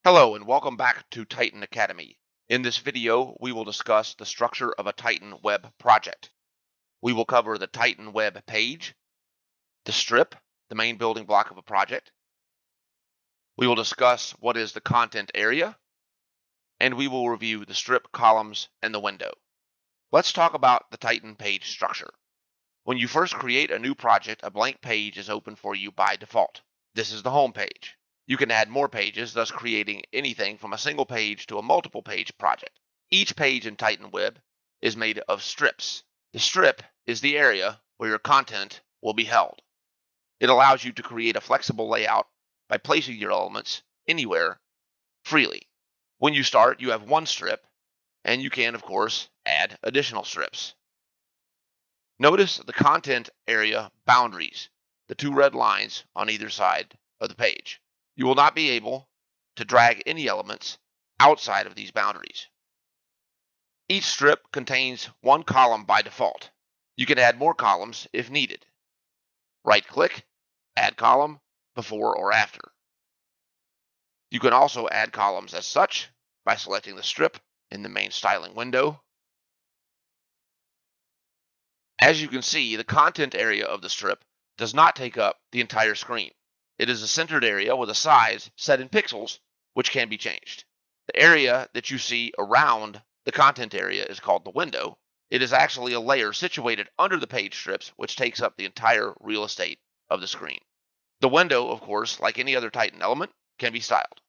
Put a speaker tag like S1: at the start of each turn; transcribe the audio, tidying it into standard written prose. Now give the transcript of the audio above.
S1: Hello and welcome back to Titan Academy. In this video, we will discuss the structure of a Titan web project. We will cover the Titan web page, the strip, the main building block of a project. We will discuss what is the content area, and we will review the strip, columns, and the window. Let's talk about the Titan page structure. When you first create a new project, a blank page is open for you by default. This is the home page. You can add more pages, thus creating anything from a single page to a multiple page project. Each page in Titan Web is made of strips. The strip is the area where your content will be held. It allows you to create a flexible layout by placing your elements anywhere freely. When you start, you have one strip, and you can, of course, add additional strips. Notice the content area boundaries, the two red lines on either side of the page. You will not be able to drag any elements outside of these boundaries. Each strip contains one column by default. You can add more columns if needed. Right-click, add column, before or after. You can also add columns as such by selecting the strip in the main styling window. As you can see, the content area of the strip does not take up the entire screen. It is a centered area with a size set in pixels, which can be changed. The area that you see around the content area is called the window. It is actually a layer situated under the page strips, which takes up the entire real estate of the screen. The window, of course, like any other Titan element, can be styled.